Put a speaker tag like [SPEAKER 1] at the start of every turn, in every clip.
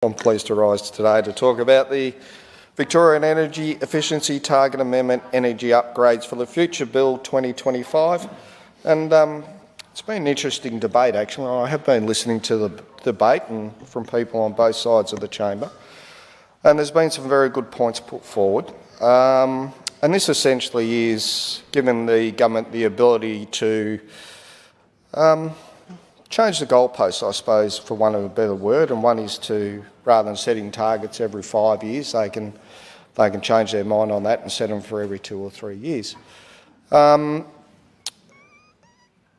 [SPEAKER 1] I'm pleased to rise today to talk about the Victorian Energy Efficiency Target Amendment Energy Upgrades for the Future Bill 2025. And it's been an interesting debate, actually. I have been listening to the debate and from people on both sides of the chamber. And there's been some very good points put forward. And this essentially is giving the government the ability to change the goalposts, I suppose, for want of a better word, and one is to, rather than setting targets every 5 years, they can change their mind on that and set them for every 2 or 3 years.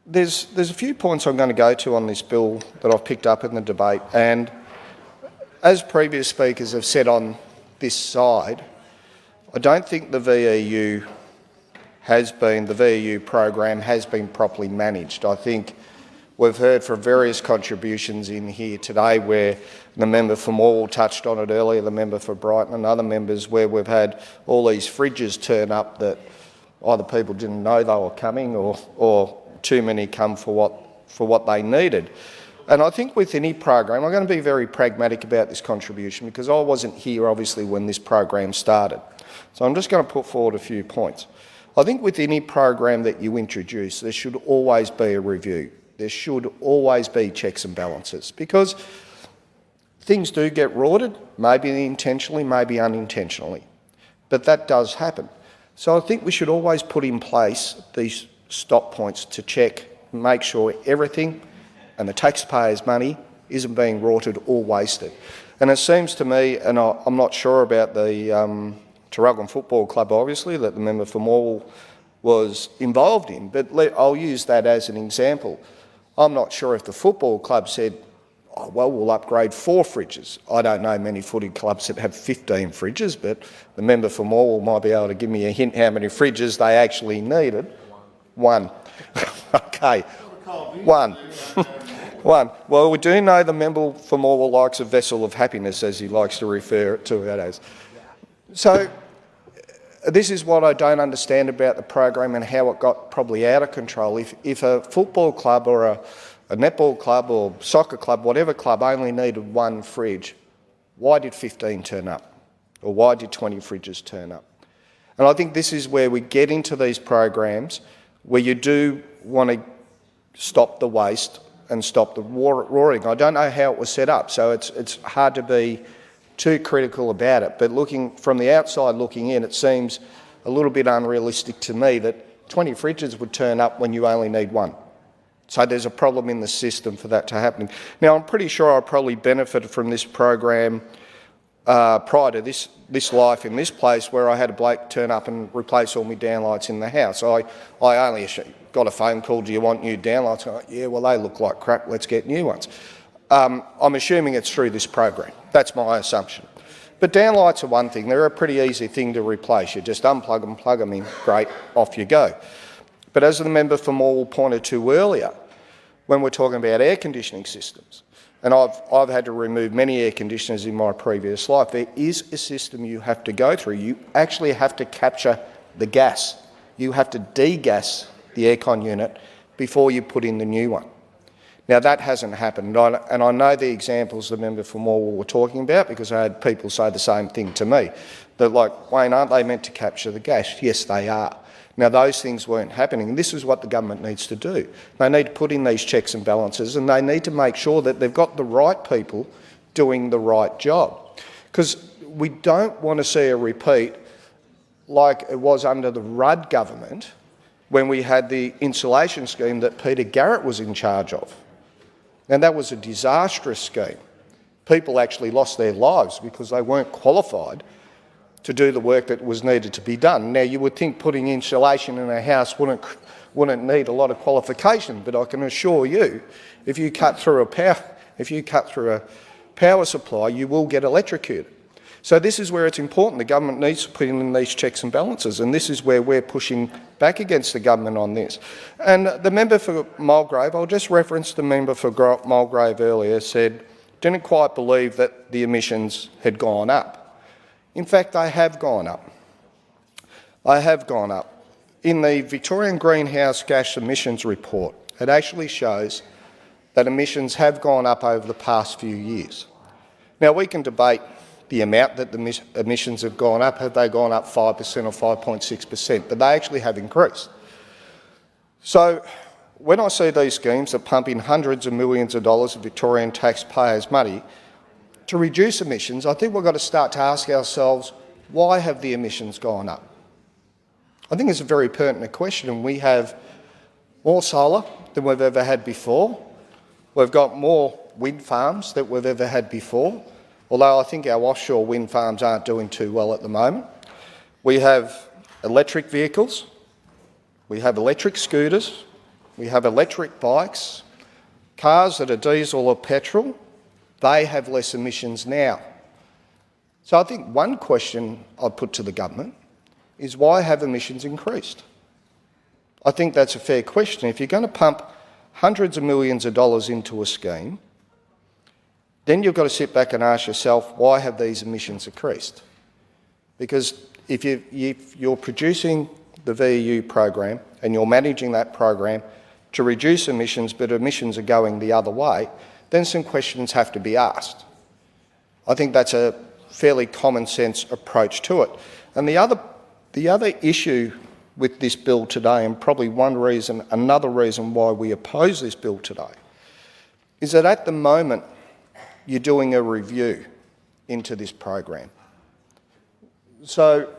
[SPEAKER 1] There's a few points I'm going to go to on this bill that I've picked up in the debate, and as previous speakers have said on this side, I don't think the VEU program has been properly managed. I think we've heard from various contributions in here today where the member for Morwell touched on it earlier, the member for Brighton and other members, where we've had all these fridges turn up that either people didn't know they were coming or too many come for what they needed. And I think with any program, I'm going to be very pragmatic about this contribution because I wasn't here obviously when this program started. So I'm just going to put forward a few points. I think with any program that you introduce, there should always be a review. There should always be checks and balances because things do get rorted, maybe intentionally, maybe unintentionally, but that does happen. So I think we should always put in place these stop points to check, make sure everything and the taxpayers' money isn't being rorted or wasted. And it seems to me, and I'm not sure about the Tarragona Football Club, obviously, that the member for Morwell was involved in, but I'll use that as an example. I'm not sure if the football club said, oh, well, we'll upgrade 4 fridges. I don't know many footy clubs that have 15 fridges, but the member for Morwell might be able to give me a hint how many fridges they actually needed. 1. Okay, 1. 1. Well, we do know the member for Morwell likes a vessel of happiness, as he likes to refer to it as. So this is what I don't understand about the program and how it got probably out of control. If a football club or a netball club or soccer club, whatever club, only needed 1 fridge, why did 15 turn up? Or why did 20 fridges turn up? And I think this is where we get into these programs where you do want to stop the waste and stop the roaring. I don't know how it was set up, so it's hard to be too critical about it, but looking from the outside looking in, it seems a little bit unrealistic to me that 20 fridges would turn up when you only need 1. So there's a problem in the system for that to happen. Now, I'm pretty sure I probably benefited from this program prior to this life in this place where I had a bloke turn up and replace all my downlights in the house. I only got a phone call, do you want new downlights? I'm like, yeah, well, they look like crap, let's get new ones. I'm assuming it's through this program. That's my assumption. But downlights are one thing. They're a pretty easy thing to replace. You just unplug them, plug them in, great, off you go. But as the member for Morwell pointed to earlier, when we're talking about air conditioning systems, and I've had to remove many air conditioners in my previous life, there is a system you have to go through. You actually have to capture the gas. You have to degas the aircon unit before you put in the new one. Now, that hasn't happened, and I know the examples the member for Morwell were talking about because I had people say the same thing to me. They're like, Wayne, aren't they meant to capture the gas? Yes, they are. Now, those things weren't happening, and this is what the government needs to do. They need to put in these checks and balances, and they need to make sure that they've got the right people doing the right job. Because we don't want to see a repeat like it was under the Rudd government when we had the insulation scheme that Peter Garrett was in charge of. And that was a disastrous scheme. People actually lost their lives because they weren't qualified to do the work that was needed to be done. Now, you would think putting insulation in a house wouldn't need a lot of qualification, but I can assure you, if you cut through a power supply, you will get electrocuted. So this is where it's important. The government needs to put in these checks and balances, and this is where we're pushing back against the government on this. And the member for Mulgrave, I'll just reference the member for Mulgrave earlier, said, didn't quite believe that the emissions had gone up. In fact, they have gone up. They have gone up. In the Victorian Greenhouse Gas Emissions Report, it actually shows that emissions have gone up over the past few years. Now, we can debate the amount that the emissions have gone up. Have they gone up 5% or 5.6%? But they actually have increased. So when I see these schemes that pump in hundreds of millions of dollars of Victorian taxpayers' money to reduce emissions, I think we've got to start to ask ourselves, why have the emissions gone up? I think it's a very pertinent question. We have more solar than we've ever had before. We've got more wind farms than we've ever had before, although I think our offshore wind farms aren't doing too well at the moment. We have electric vehicles, we have electric scooters, we have electric bikes, cars that are diesel or petrol. They have less emissions now. So I think one question I'd put to the government is, why have emissions increased? I think that's a fair question. If you're going to pump hundreds of millions of dollars into a scheme, then you've got to sit back and ask yourself, why have these emissions increased? Because if you're producing the VEU program and you're managing that program to reduce emissions, but emissions are going the other way, then some questions have to be asked. I think that's a fairly common sense approach to it. And the other issue with this bill today, and probably another reason why we oppose this bill today, is that at the moment you're doing a review into this program. So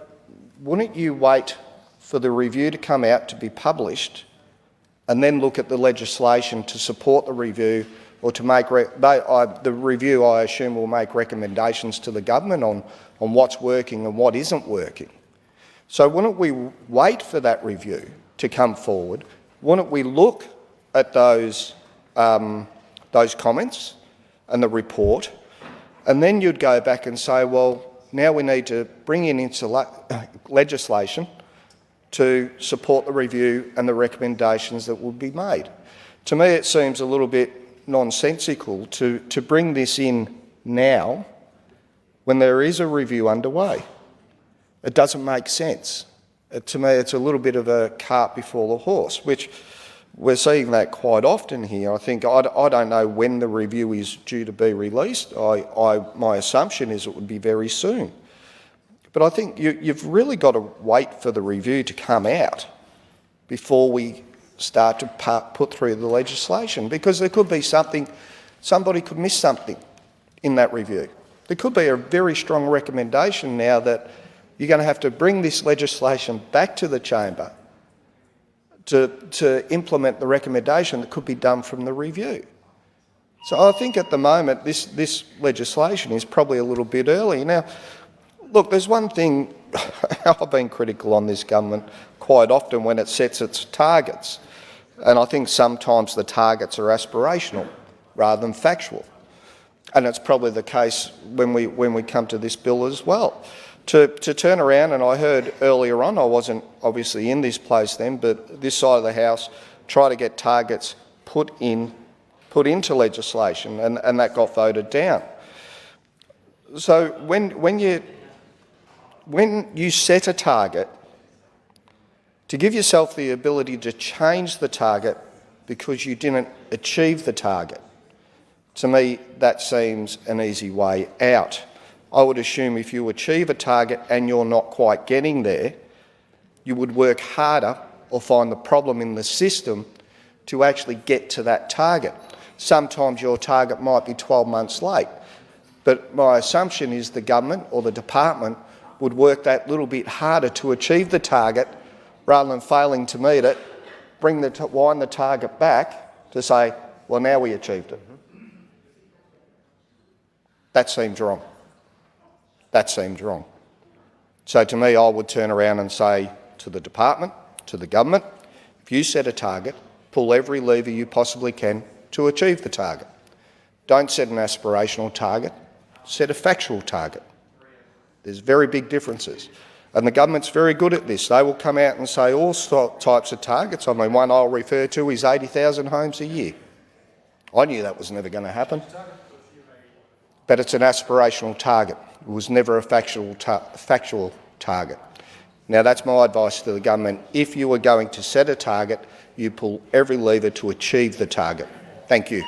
[SPEAKER 1] wouldn't you wait for the review to come out, to be published, and then look at the legislation to support the review, or to make the review, I assume, will make recommendations to the government on what's working and what isn't working. So wouldn't we wait for that review to come forward? Wouldn't we look at those comments and the report, and then you'd go back and say, well, now we need to bring in legislation to support the review and the recommendations that will be made. To me, it seems a little bit nonsensical to bring this in now when there is a review underway. It doesn't make sense. To me, it's a little bit of a cart before the horse, which we're seeing that quite often here. I don't know when the review is due to be released. My assumption is it would be very soon. But I think you've really got to wait for the review to come out before we start to put through the legislation, because there could be somebody could miss something in that review. There could be a very strong recommendation now that you're going to have to bring this legislation back to the chamber to implement the recommendation that could be done from the review. So I think at the moment this legislation is probably a little bit early. Now, look, there's one thing I've been critical on this government quite often when it sets its targets, and I think sometimes the targets are aspirational rather than factual. And it's probably the case when we come to this bill as well. To turn around, and I heard earlier on, I wasn't obviously in this place then, but this side of the House try to get targets put into legislation, and that got voted down. So when you set a target, to give yourself the ability to change the target because you didn't achieve the target, to me that seems an easy way out. I would assume if you achieve a target and you're not quite getting there, you would work harder or find the problem in the system to actually get to that target. Sometimes your target might be 12 months late, but my assumption is the government or the department would work that little bit harder to achieve the target rather than failing to meet it, wind the target back to say, well, now we achieved it. That seems wrong. That seems wrong. So to me, I would turn around and say to the department, to the government, if you set a target, pull every lever you possibly can to achieve the target. Don't set an aspirational target, set a factual target. There's very big differences. And the government's very good at this. They will come out and say all types of targets. I mean, one I'll refer to is 80,000 homes a year. I knew that was never going to happen. But it's an aspirational target. It was never a factual target. Now, that's my advice to the government. If you are going to set a target, you pull every lever to achieve the target. Thank you.